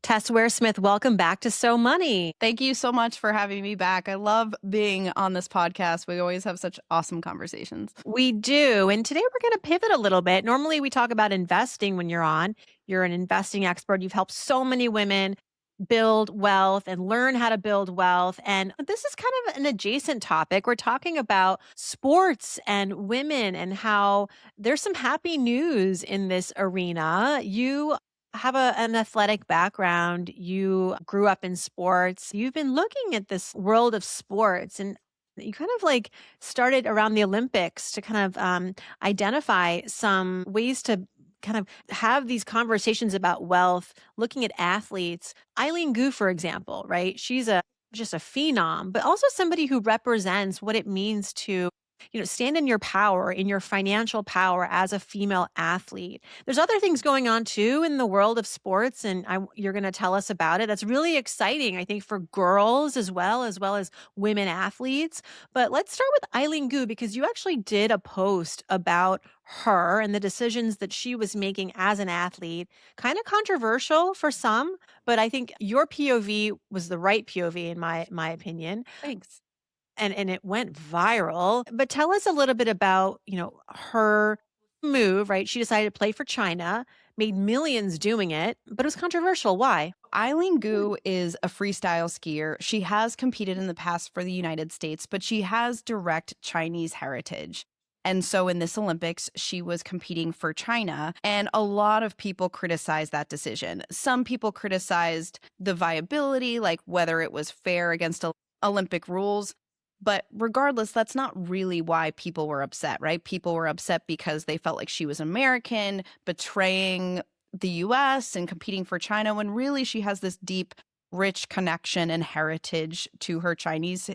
Tess Ware Smith, welcome back to So Money. Thank you so much for having me back. I love being on this podcast. We always have such awesome conversations. We do. And today we're going to pivot a little bit. Normally we talk about investing when you're on. You're an investing expert. You've helped so many women build wealth and learn how to build wealth. And this is kind of an adjacent topic. We're talking about sports and women and how there's some happy news in this arena. You have an athletic background. You grew up in sports. You've been looking at this world of sports and you kind of like started around the Olympics to kind of identify some ways to kind of have these conversations about wealth, looking at athletes. Eileen Gu, for example, right? She's just a phenom, but also somebody who represents what it means to stand in your power, in your financial power as a female athlete. There's other things going on too in the world of sports, and you're going to tell us about it. That's really exciting, I think, for girls as well as women athletes. But let's start with Eileen Gu because you actually did a post about her and the decisions that she was making as an athlete. Kind of controversial for some, but I think your POV was the right POV in my opinion. Thanks. And it went viral. But tell us a little bit about, her move, right? She decided to play for China, made millions doing it, but it was controversial. Why? Eileen Gu is a freestyle skier. She has competed in the past for the United States, but she has direct Chinese heritage. And so in this Olympics, she was competing for China. And a lot of people criticized that decision. Some people criticized the viability, like whether it was fair against Olympic rules. But regardless, that's not really why people were upset, right? People were upset because they felt like she was American, betraying the US and competing for China, when really she has this deep, rich connection and heritage to her Chinese.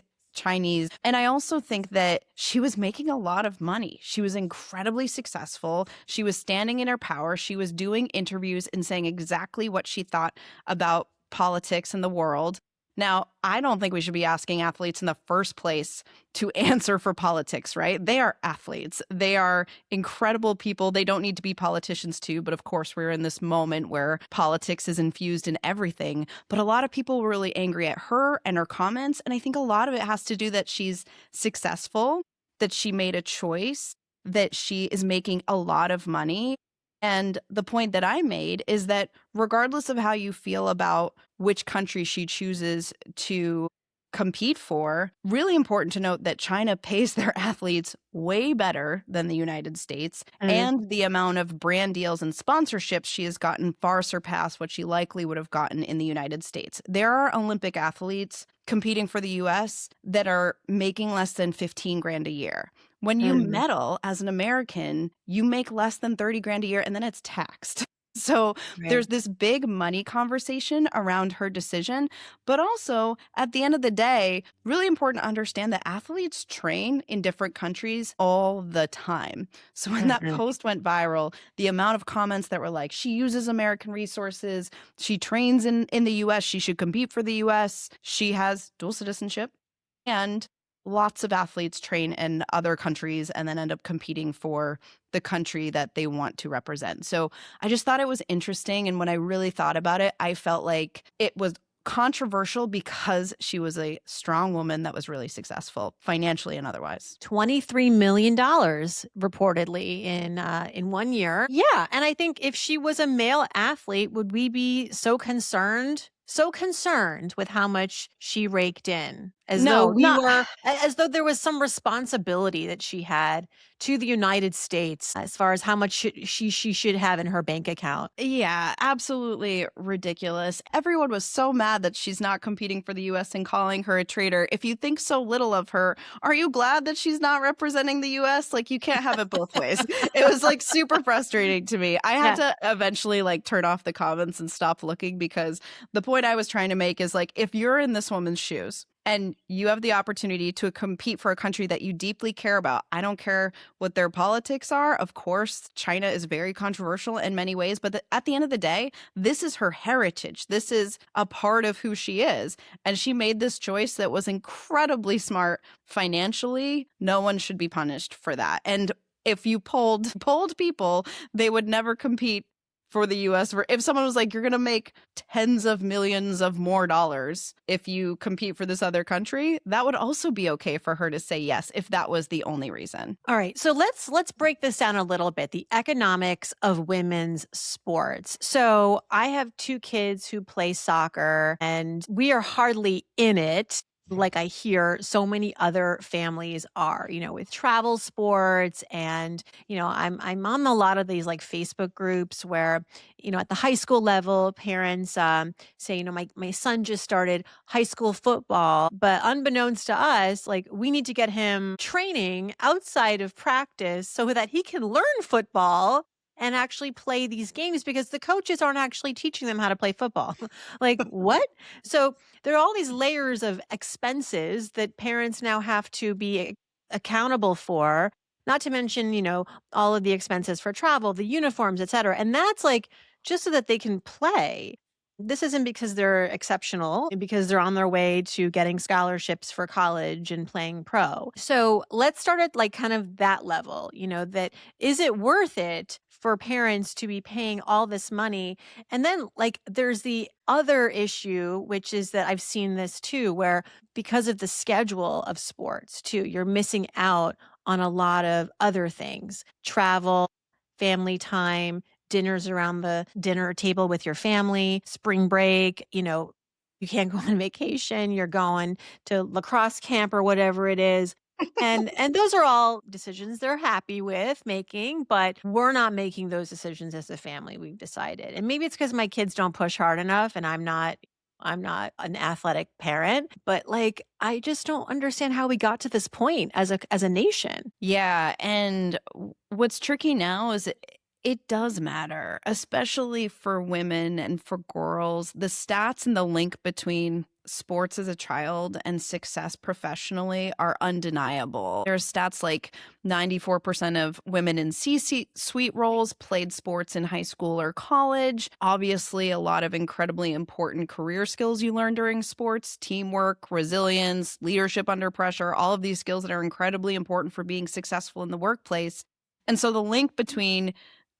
And I also think that she was making a lot of money. She was incredibly successful. She was standing in her power. She was doing interviews and saying exactly what she thought about politics and the world. Now, I don't think we should be asking athletes in the first place to answer for politics, right? They are athletes. They are incredible people. They don't need to be politicians too. But of course, we're in this moment where politics is infused in everything. But a lot of people were really angry at her and her comments. And I think a lot of it has to do that she's successful, that she made a choice, that she is making a lot of money. And the point that I made is that regardless of how you feel about which country she chooses to compete for, really important to note that China pays their athletes way better than the United States, and the amount of brand deals and sponsorships she has gotten far surpass what she likely would have gotten in the United States. There are Olympic athletes competing for the US that are making less than 15 grand a year. When you medal as an American, you make less than 30 grand a year and then it's taxed. So there's this big money conversation around her decision. But also, at the end of the day, really important to understand that athletes train in different countries all the time. So when that post went viral, the amount of comments that were like, she uses American resources, she trains in the US, she should compete for the US, she has dual citizenship, and lots of athletes train in other countries and then end up competing for the country that they want to represent. So I just thought it was interesting. And when I really thought about it, I felt like it was controversial because she was a strong woman that was really successful financially and otherwise. $23 million reportedly in 1 year. Yeah. And I think if she was a male athlete, would we be so concerned with how much she raked in, as though there was some responsibility that she had to the United States as far as how much she should have in her bank account. Yeah, absolutely ridiculous. Everyone was so mad that she's not competing for the US and calling her a traitor. If you think so little of her, are you glad that she's not representing the US? Like, you can't have it both ways. It was like super frustrating to me. I had to eventually like turn off the comments and stop looking, because the point I was trying to make is like, if you're in this woman's shoes and you have the opportunity to compete for a country that you deeply care about, I don't care what their politics are. Of course, China is very controversial in many ways, but at the end of the day, this is her heritage. This is a part of who she is. And she made this choice that was incredibly smart financially. No one should be punished for that. And if you polled people, they would never compete for the US. If someone was like, you're going to make tens of millions of more dollars if you compete for this other country, that would also be okay for her to say yes if that was the only reason. All right. So let's break this down a little bit. The economics of women's sports. So I have two kids who play soccer and we are hardly in it like I hear so many other families are, with travel sports. And, I'm on a lot of these like Facebook groups where, at the high school level, parents say, my son just started high school football, but unbeknownst to us, like we need to get him training outside of practice so that he can learn football and actually play these games because the coaches aren't actually teaching them how to play football. Like, what? So there are all these layers of expenses that parents now have to be accountable for, not to mention, all of the expenses for travel, the uniforms, et cetera. And that's like just so that they can play. This isn't because they're exceptional, because they're on their way to getting scholarships for college and playing pro. So let's start at like kind of that level, that is it worth it for parents to be paying all this money? And then like there's the other issue, which is that I've seen this too, where because of the schedule of sports too, you're missing out on a lot of other things, travel, family time, dinners around the dinner table with your family, spring break, you can't go on vacation, you're going to lacrosse camp or whatever it is. And those are all decisions they're happy with making, but we're not making those decisions as a family, we've decided. And maybe it's because my kids don't push hard enough and I'm not an athletic parent, but like I just don't understand how we got to this point as a nation. Yeah, and what's tricky now is it does matter, especially for women and for girls. The stats and the link between sports as a child and success professionally are undeniable. There are stats like 94% of women in C-suite roles played sports in high school or college. Obviously, a lot of incredibly important career skills you learn during sports, teamwork, resilience, leadership under pressure, all of these skills that are incredibly important for being successful in the workplace. And so the link between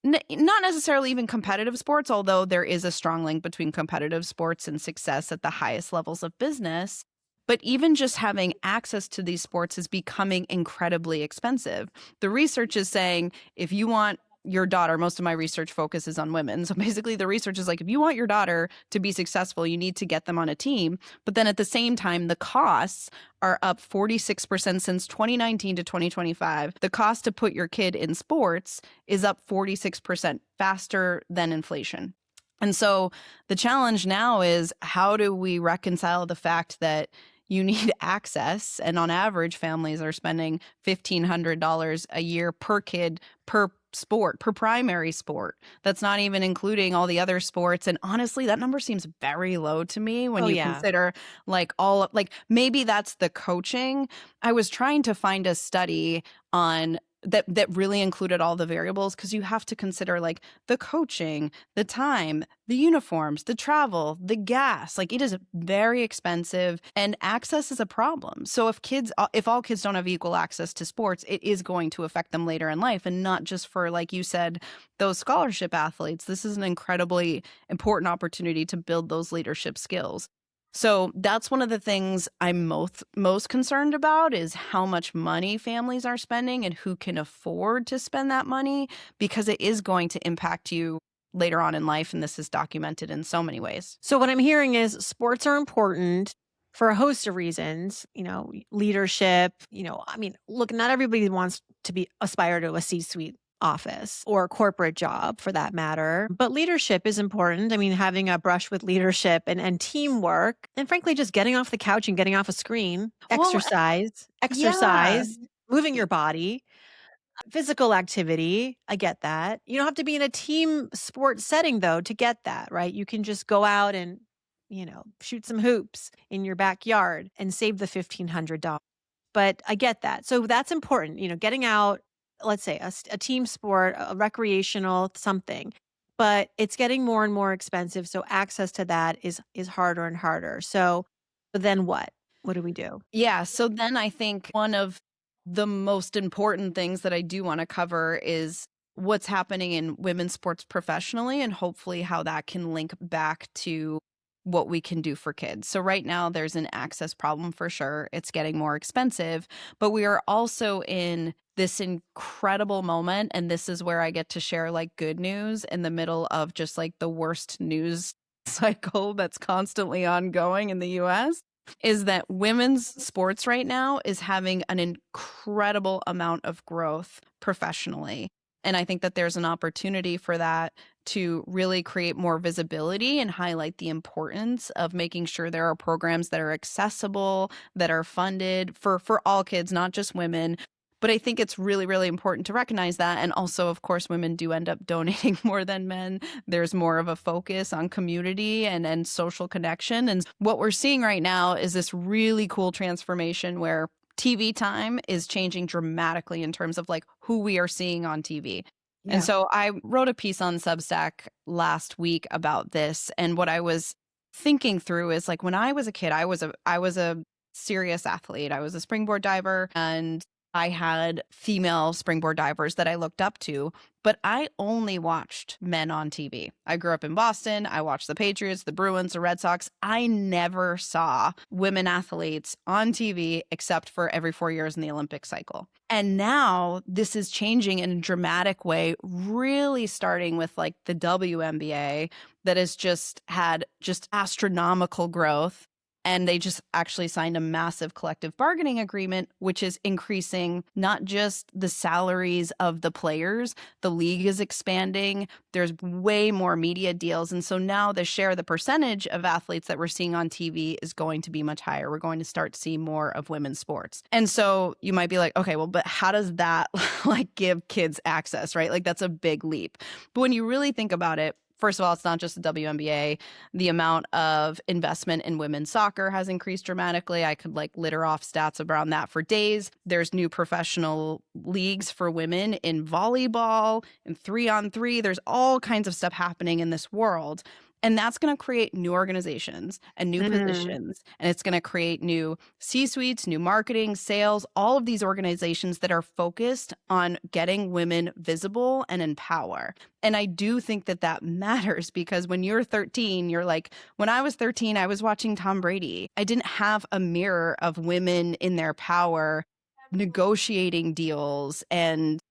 not necessarily even competitive sports, although there is a strong link between competitive sports and success at the highest levels of business. But even just having access to these sports is becoming incredibly expensive. The research is saying if you want your daughter, most of my research focuses on women. So basically the research is like, if you want your daughter to be successful, you need to get them on a team. But then at the same time, the costs are up 46% since 2019 to 2025. The cost to put your kid in sports is up 46% faster than inflation. And so the challenge now is how do we reconcile the fact that you need access, and on average, families are spending $1,500 a year per kid per sport, per primary sport. That's not even including all the other sports. And honestly, that number seems very low to me when you Yeah. consider like maybe that's the coaching. I was trying to find a study on that really included all the variables because you have to consider like the coaching, the time, the uniforms, the travel, the gas. Like it is very expensive and access is a problem. So if all kids don't have equal access to sports, it is going to affect them later in life, and not just for, like you said, those scholarship athletes. This is an incredibly important opportunity to build those leadership skills. So that's one of the things I'm most concerned about is how much money families are spending and who can afford to spend that money, because it is going to impact you later on in life. And this is documented in so many ways. So what I'm hearing is sports are important for a host of reasons, leadership, look, not everybody wants to aspire to a C-suite office or corporate job for that matter, but leadership is important. I mean, having a brush with leadership and teamwork, and frankly, just getting off the couch and getting off a screen, Well, yeah. exercise, moving your body. Physical activity, I get that. You don't have to be in a team sport setting though to get that, right? You can just go out and, shoot some hoops in your backyard and save the $1,500. But I get that. So that's important, getting out, let's say a team sport, a recreational something. But it's getting more and more expensive, so access to that is harder and harder. So then what? What do we do? Yeah. So then I think one of the most important things that I do want to cover is what's happening in women's sports professionally and hopefully how that can link back to what we can do for kids. So right now there's an access problem for sure. It's getting more expensive, but we are also in this incredible moment, and this is where I get to share like good news in the middle of just like the worst news cycle that's constantly ongoing in the US, is that women's sports right now is having an incredible amount of growth professionally. And I think that there's an opportunity for that to really create more visibility and highlight the importance of making sure there are programs that are accessible, that are funded for all kids, not just women. But I think it's really, really important to recognize that. And also, of course, women do end up donating more than men. There's more of a focus on community and social connection. And what we're seeing right now is this really cool transformation where TV time is changing dramatically in terms of like who we are seeing on TV. And Yeah. so I wrote a piece on Substack last week about this. And what I was thinking through is like when I was a kid, I was a serious athlete. I was a springboard diver, and I had female springboard divers that I looked up to, but I only watched men on TV. I grew up in Boston. I watched the Patriots, the Bruins, the Red Sox. I never saw women athletes on TV except for every 4 years in the Olympic cycle. And now this is changing in a dramatic way, really starting with like the WNBA that has just had just astronomical growth. And they just actually signed a massive collective bargaining agreement, which is increasing not just the salaries of the players, the league is expanding. There's way more media deals. And so now the share, the percentage of athletes that we're seeing on TV is going to be much higher. We're going to start seeing more of women's sports. And so you might be like, okay, well, but how does that like give kids access, right? Like that's a big leap. But when you really think about it, first of all, it's not just the WNBA. The amount of investment in women's soccer has increased dramatically. I could like litter off stats around that for days. There's new professional leagues for women in volleyball and 3-on-3. There's all kinds of stuff happening in this world. And that's going to create new organizations and new positions. And it's going to create new C-suites, new marketing, sales, all of these organizations that are focused on getting women visible and in power. And I do think that that matters because when you're 13, you're like, when I was 13, I was watching Tom Brady. I didn't have a mirror of women in their power negotiating deals and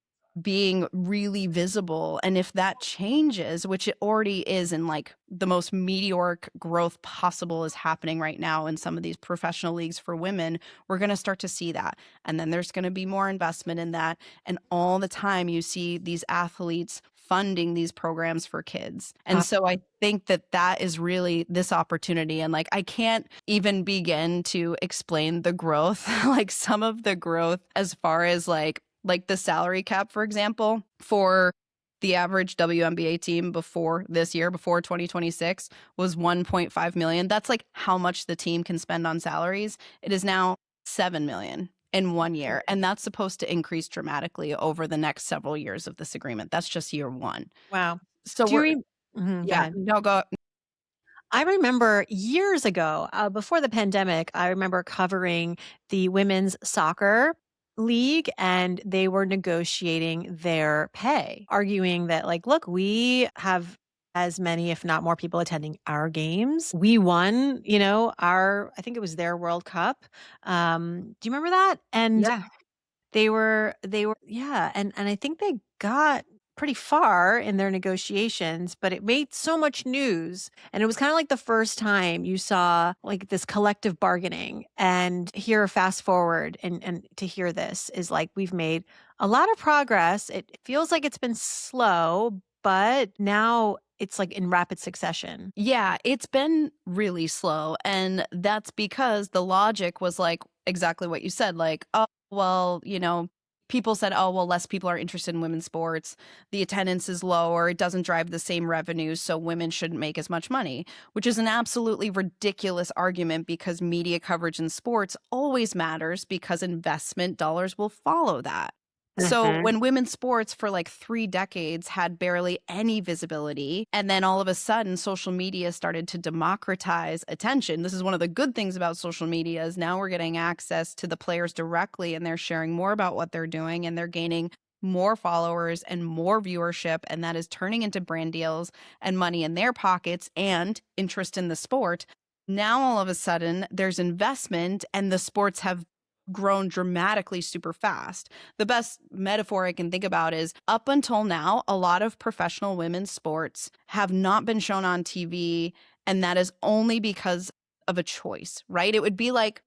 being really visible. And if that changes, which it already is, and like the most meteoric growth possible is happening right now in some of these professional leagues for women, we're going to start to see that. And then there's going to be more investment in that. And all the time you see these athletes funding these programs for kids. And so I think that that is really this opportunity. And like, I can't even begin to explain the growth, like some of the growth as far as like the salary cap, for example, for the average WNBA team before this year, before 2026, was 1.5 million. That's like how much the team can spend on salaries. It is now 7 million in 1 year. And that's supposed to increase dramatically over the next several years of this agreement. That's just year one. Wow. So Do you we're, go yeah, ahead. no, go. I remember years ago, before the pandemic, I remember covering the women's soccer league, and they were negotiating their pay, arguing that, like, look, we have as many, if not more people attending our games. We won, I think it was their World Cup. Do you remember that? And Yeah. they were yeah, and I think they got pretty far in their negotiations, but it made so much news, and it was kinda like the first time you saw, like, this collective bargaining, and here, fast forward, and to hear this is like, we've made a lot of progress. It feels like it's been slow, but now it's, like, in rapid succession. Yeah, it's been really slow. And that's because the logic was like exactly what you said. Like, oh, well, people said, oh, well, less people are interested in women's sports. The attendance is lower. It doesn't drive the same revenue. So women shouldn't make as much money, which is an absolutely ridiculous argument because media coverage in sports always matters because investment dollars will follow that. So Mhm. when women's sports for like 3 decades had barely any visibility, and then all of a sudden social media started to democratize attention. This is one of the good things about social media is now we're getting access to the players directly and they're sharing more about what they're doing and they're gaining more followers and more viewership, and that is turning into brand deals and money in their pockets and interest in the sport. Now, all of a sudden, there's investment, and the sports have grown dramatically super fast. The best metaphor I can think about is up until now, a lot of professional women's sports have not been shown on TV, and that is only because of a choice, right? It would be like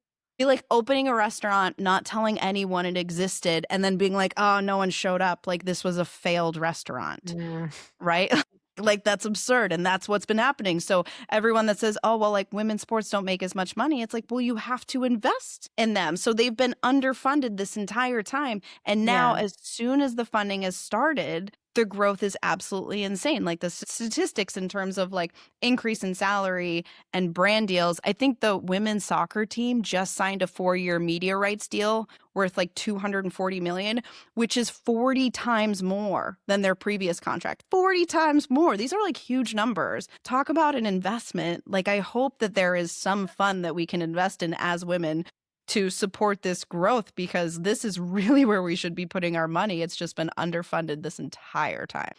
opening a restaurant, not telling anyone it existed, and then being like, oh, no one showed up. Like this was a failed restaurant, Mm, right? Like that's absurd. And that's what's been happening. So everyone that says, oh, well, like women's sports don't make as much money, it's like, well, you have to invest in them. So they've been underfunded this entire time. And now, yeah. as soon as the funding has started, the growth is absolutely insane. Like the statistics in terms of like increase in salary and brand deals. I think the women's soccer team just signed a 4-year media rights deal worth like 240 million, which is 40 times more than their previous contract. 40 times more. These are like huge numbers. Talk about an investment. Like I hope that there is some fund that we can invest in as women to support this growth, because this is really where we should be putting our money. It's just been underfunded this entire time.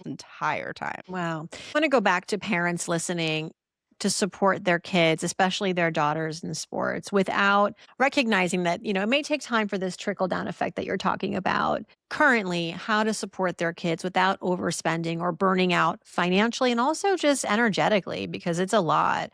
Wow. I want to go back to parents listening to support their kids, especially their daughters in sports, without recognizing that, it may take time for this trickle down effect that you're talking about. Currently, how to support their kids without overspending or burning out financially and also just energetically, because it's a lot.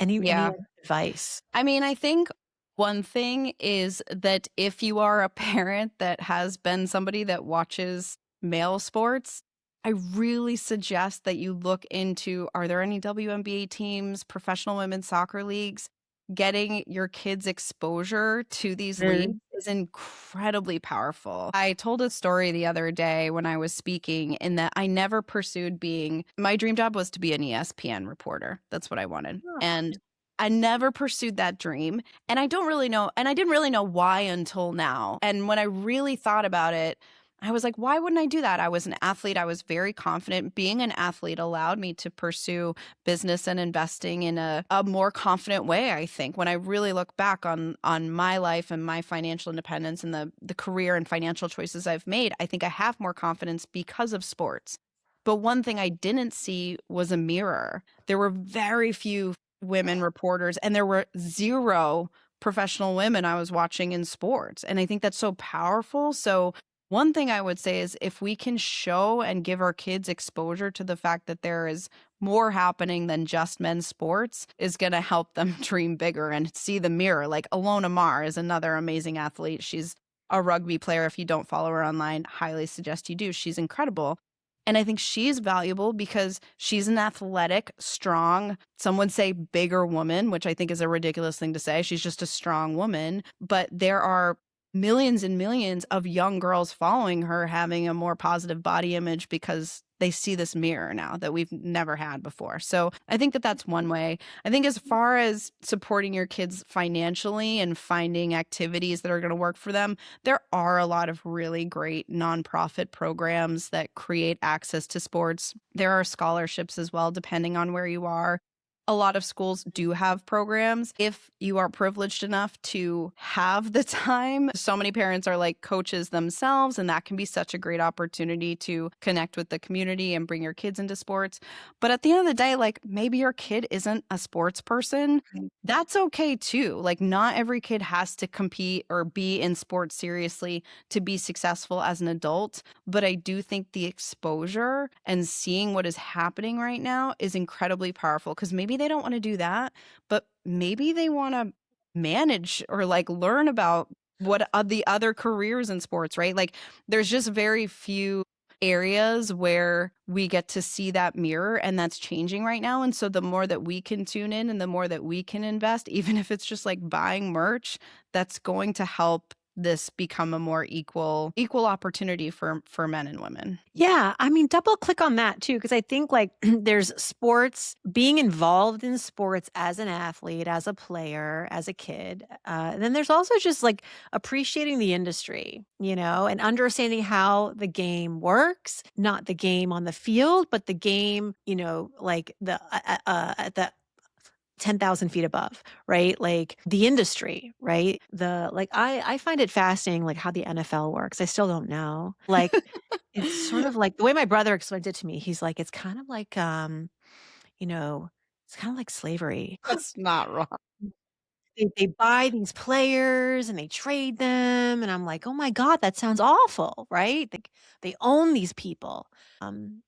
Any Yeah. advice? I mean, I think one thing is that if you are a parent that has been somebody that watches male sports, I really suggest that you look into, are there any WNBA teams, professional women's soccer leagues? Getting your kids exposure to these leagues Mm. is incredibly powerful. I told a story the other day when I was speaking in that I never pursued my dream job was to be an ESPN reporter. That's what I wanted. And I never pursued that dream. And I don't really know, and I didn't really know why until now. And when I really thought about it, I was like, why wouldn't I do that? I was an athlete. I was very confident. Being an athlete allowed me to pursue business and investing in a more confident way, I think. When I really look back on my life and my financial independence and the career and financial choices I've made, I think I have more confidence because of sports. But one thing I didn't see was a mirror. There were very few women reporters, and there were zero professional women I was watching in sports. And I think that's so powerful. So one thing I would say is if we can show and give our kids exposure to the fact that there is more happening than just men's sports, is going to help them dream bigger and see the mirror. Like Alona Mar is another amazing athlete. She's a rugby player. If you don't follow her online, highly suggest you do. She's incredible. And I think she's valuable because she's an athletic, strong, some would say bigger woman, which I think is a ridiculous thing to say. She's just a strong woman. But there are millions and millions of young girls following her having a more positive body image because they see this mirror now that we've never had before. So I think that that's one way. I think as far as supporting your kids financially and finding activities that are going to work for them, there are a lot of really great nonprofit programs that create access to sports. There are scholarships as well, depending on where you are. A lot of schools do have programs. If you are privileged enough to have the time, so many parents are like coaches themselves, and that can be such a great opportunity to connect with the community and bring your kids into sports. But at the end of the day, like maybe your kid isn't a sports person. That's okay too. Like not every kid has to compete or be in sports seriously to be successful as an adult. But I do think the exposure and seeing what is happening right now is incredibly powerful, because maybe they don't want to do that, but maybe they want to manage or like learn about what are the other careers in sports, right? Like there's just very few areas where we get to see that mirror, and that's changing right now. And so the more that we can tune in and the more that we can invest, even if it's just like buying merch, that's going to help this become a more equal opportunity for men and women. Yeah, I mean, double click on that too, because I think like there's sports, being involved in sports as an athlete, as a player, as a kid. And then there's also just like appreciating the industry, and understanding how the game works, not the game on the field, but the game, like the 10,000 feet above, right? Like the industry, right? I find it fascinating, like how the NFL works. I still don't know. Like, it's sort of like the way my brother explained it to me. He's like, it's kind of like, you know, it's kind of like slavery. That's not wrong. They buy these players and they trade them. And I'm like, oh my God, that sounds awful, right? They own these people. Um,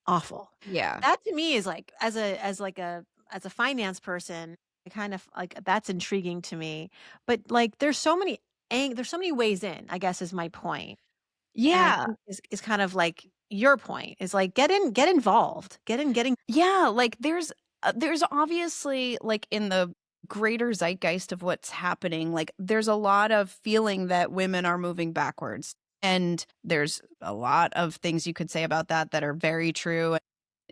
Awful. Yeah. That to me is like as a finance person, I kind of like that's intriguing to me. But like there's so many ways in, I guess is my point. And I Yeah. think is kind of like your point is like get involved. Getting Yeah, like there's obviously like in the greater zeitgeist of what's happening, like there's a lot of feeling that women are moving backwards. And there's a lot of things you could say about that that are very true.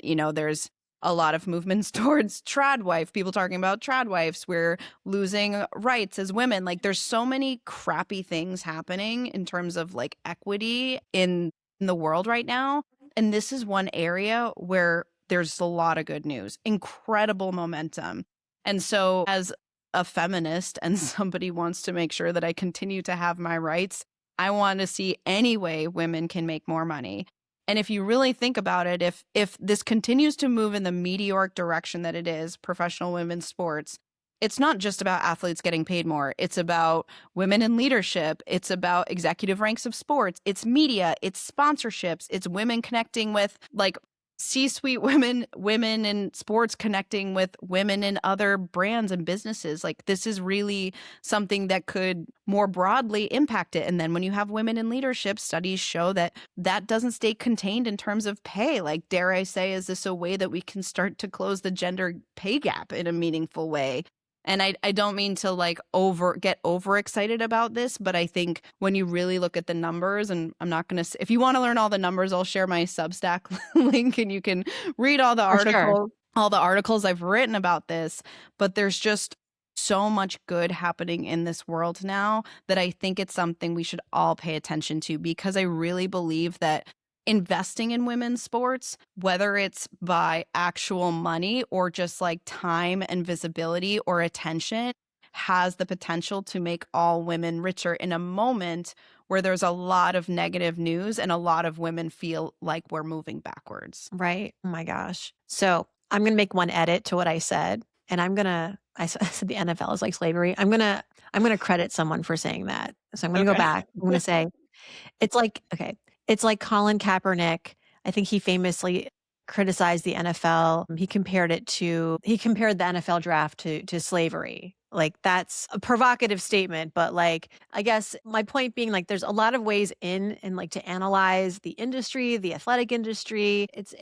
There's a lot of movements towards trad wife, people talking about trad wives. We're losing rights as women. Like there's so many crappy things happening in terms of like equity in the world right now. And this is one area where there's a lot of good news, incredible momentum. And so as a feminist and somebody wants to make sure that I continue to have my rights, I want to see any way women can make more money. And if you really think about it, if this continues to move in the meteoric direction that it is, professional women's sports, it's not just about athletes getting paid more. It's about women in leadership. It's about executive ranks of sports. It's media. It's sponsorships. It's women connecting with like C-suite women in sports connecting with women in other brands and businesses. Like this is really something that could more broadly impact it. And then when you have women in leadership, studies show that that doesn't stay contained in terms of pay. Like, dare I say, is this a way that we can start to close the gender pay gap in a meaningful way? And I don't mean to like get overexcited about this, but I think when you really look at the numbers, and I'm not going to, if you want to learn all the numbers, I'll share my Substack link and you can read all the for sure. articles, all the articles I've written about this. But there's just so much good happening in this world now that I think it's something we should all pay attention to, because I really believe that investing in women's sports, whether it's by actual money or just like time and visibility or attention, has the potential to make all women richer in a moment where there's a lot of negative news and a lot of women feel like we're moving backwards. Right. Oh my gosh. So I'm gonna make one edit to what I said. And I said the NFL is like slavery. I'm gonna credit someone for saying that. So I'm gonna go Okay. back. I'm gonna say it's like, okay, it's like Colin Kaepernick. I think he famously criticized the NFL. He compared the NFL draft to slavery. Like that's a provocative statement, but like I guess my point being like there's a lot of ways in and like to analyze the industry, the athletic industry. It's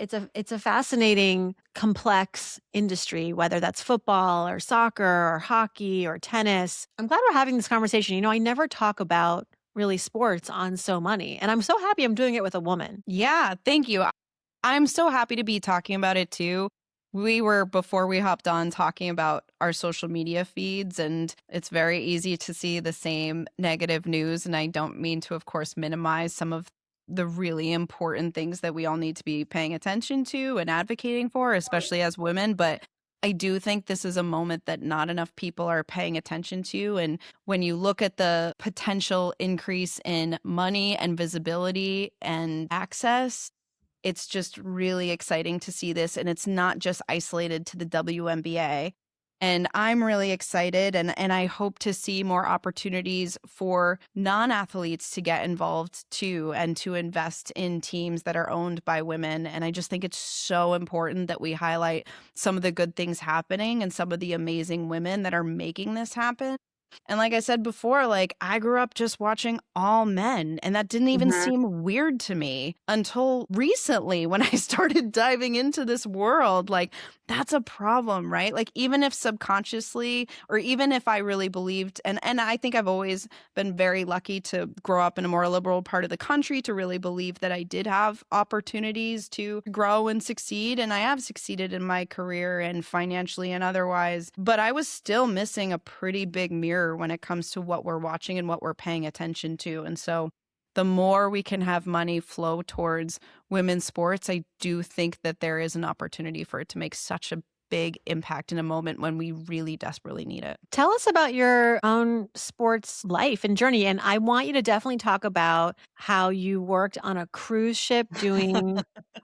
a fascinating, complex industry, whether that's football or soccer or hockey or tennis. I'm glad we're having this conversation. I never talk about really sports on So Money. And I'm so happy I'm doing it with a woman. Yeah, thank you. I'm so happy to be talking about it too. We were, before we hopped on, talking about our social media feeds, and it's very easy to see the same negative news. And I don't mean to, of course, minimize some of the really important things that we all need to be paying attention to and advocating for, especially as women. But I do think this is a moment that not enough people are paying attention to. And when you look at the potential increase in money and visibility and access, it's just really exciting to see this. And it's not just isolated to the WNBA. And I'm really excited, and I hope to see more opportunities for non-athletes to get involved too, and to invest in teams that are owned by women. And I just think it's so important that we highlight some of the good things happening and some of the amazing women that are making this happen. And like I said before, like I grew up just watching all men, and that didn't even Mhm. seem weird to me until recently when I started diving into this world. Like that's a problem, right? Like even if subconsciously, or even if I really believed, and I think I've always been very lucky to grow up in a more liberal part of the country, to really believe that I did have opportunities to grow and succeed, and I have succeeded in my career and financially and otherwise. But I was still missing a pretty big mirror when it comes to what we're watching and what we're paying attention to. And so the more we can have money flow towards women's sports, I do think that there is an opportunity for it to make such a big impact in a moment when we really desperately need it. Tell us about your own sports life and journey. And I want you to definitely talk about how you worked on a cruise ship doing,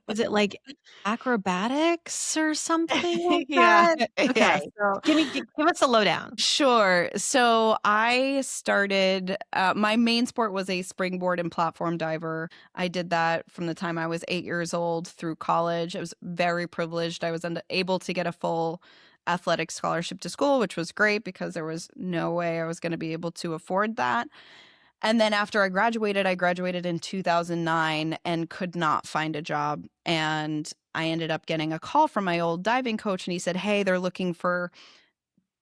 was it like acrobatics or something like Yeah. that? Yeah. Okay. So give us a lowdown. Sure. So I started, my main sport was a springboard and platform diver. I did that from the time I was 8 years old through college. I was very privileged. I was able to get a full athletic scholarship to school, which was great because there was no way I was going to be able to afford that. And then after I graduated in 2009 and could not find a job. And I ended up getting a call from my old diving coach, and he said, "Hey, they're looking for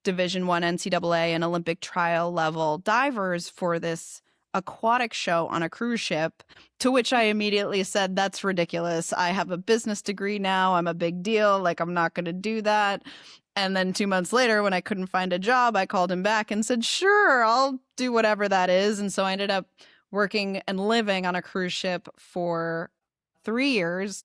Division One NCAA and Olympic trial level divers for this aquatic show on a cruise ship." To which I immediately said, "That's ridiculous. I have a business degree now. I'm a big deal. Like, I'm not going to do that." And then 2 months later, when I couldn't find a job, I called him back and said, "Sure, I'll do whatever that is." And so I ended up working and living on a cruise ship for 3 years.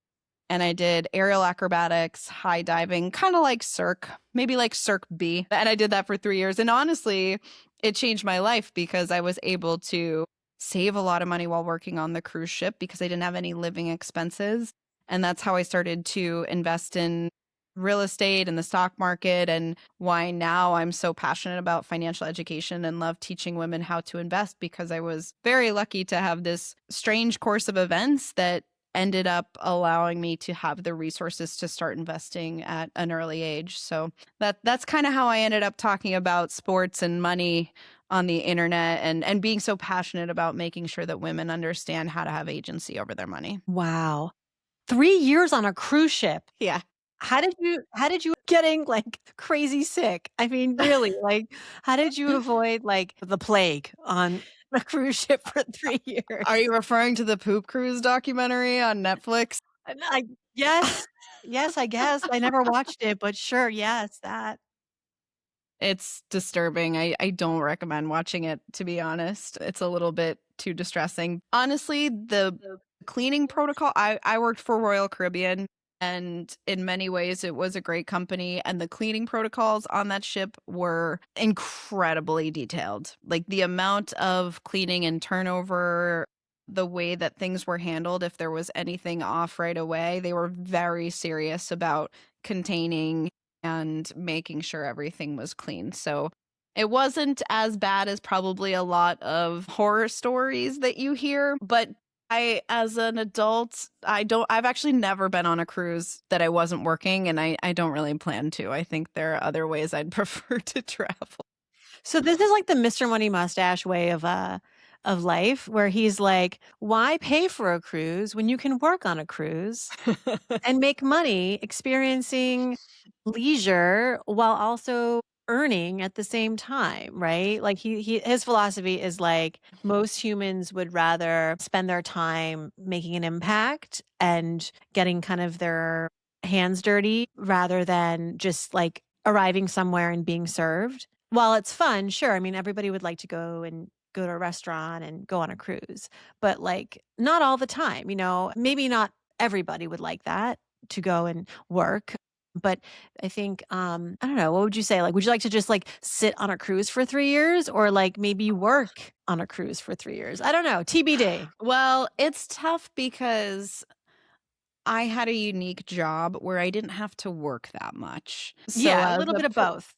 And I did aerial acrobatics, high diving, kind of like Cirque, maybe like Cirque B. And I did that for 3 years. And honestly, it changed my life because I was able to save a lot of money while working on the cruise ship because I didn't have any living expenses. And that's how I started to invest in real estate and the stock market, and why now I'm so passionate about financial education and love teaching women how to invest, because I was very lucky to have this strange course of events that ended up allowing me to have the resources to start investing at an early age. So that's kind of how I ended up talking about sports and money on the internet, and being so passionate about making sure that women understand how to have agency over their money. Wow. 3 years on a cruise ship. Yeah. How did you getting like crazy sick? I mean, really, like how did you avoid like the plague on a cruise ship for 3 Are years? you referring to the Poop Cruise documentary on Netflix? And yes. Yes, I guess. I never watched it, but sure, yes, that. It's disturbing. I don't recommend watching it, to be honest. It's a little bit too distressing. Honestly, the cleaning protocol, I worked for Royal Caribbean, and in many ways it was a great company, and the cleaning protocols on that ship were incredibly detailed. Like the amount of cleaning and turnover, the way that things were handled, if there was anything off right away, they were very serious about containing and making sure everything was clean. So it wasn't as bad as probably a lot of horror stories that you hear, but as an adult, I've actually never been on a cruise that I wasn't working, and I don't really plan to. I think there are other ways I'd prefer to travel. So this is like the Mr. Money Mustache way of life where he's like, "Why pay for a cruise when you can work on a cruise and make money experiencing leisure while also earning at the same time," right? Like his philosophy is like most humans would rather spend their time making an impact and getting kind of their hands dirty rather than just like arriving somewhere and being served. While it's fun, sure. I mean, everybody would like to go to a restaurant and go on a cruise, but like not all the time, maybe not everybody would like that to go and work. But I think, I don't know, what would you say? Like, would you like to just like sit on a cruise for 3 years or like maybe work on a cruise for 3 years? I don't know. TBD. Well, it's tough because I had a unique job where I didn't have to work that much. Yeah, a little bit of both.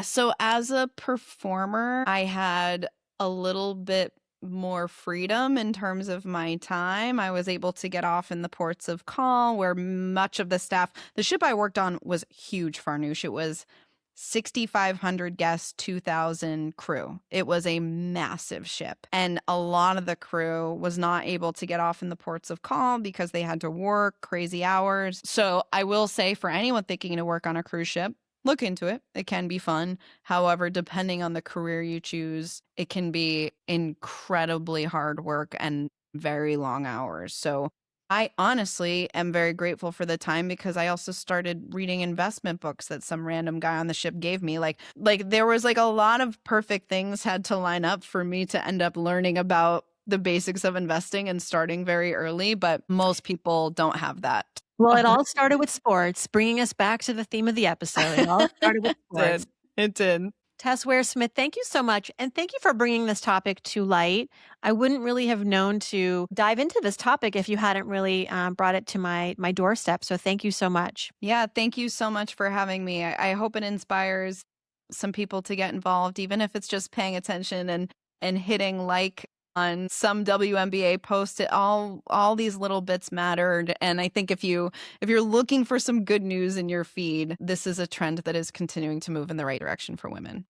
So as a performer, I had a little bit more freedom in terms of my time. I was able to get off in the ports of call where much of the ship I worked on was huge, Farnoosh. It was 6,500 guests, 2,000 crew. It was a massive ship. And a lot of the crew was not able to get off in the ports of call because they had to work crazy hours. So I will say, for anyone thinking to work on a cruise ship, look into it. It can be fun. However, depending on the career you choose, it can be incredibly hard work and very long hours. So I honestly am very grateful for the time because I also started reading investment books that some random guy on the ship gave me. Like there was like a lot of perfect things had to line up for me to end up learning about the basics of investing and starting very early, but most people don't have that. Well, it all started with sports, bringing us back to the theme of the episode. It all started with It sports. did. It did. Tess Ware Smith, thank you so much. And thank you for bringing this topic to light. I wouldn't really have known to dive into this topic if you hadn't really brought it to my doorstep. So thank you so much. Yeah, thank you so much for having me. I hope it inspires some people to get involved, even if it's just paying attention and hitting like on some WNBA post. All these little bits mattered. And I think if you're looking for some good news in your feed, this is a trend that is continuing to move in the right direction for women.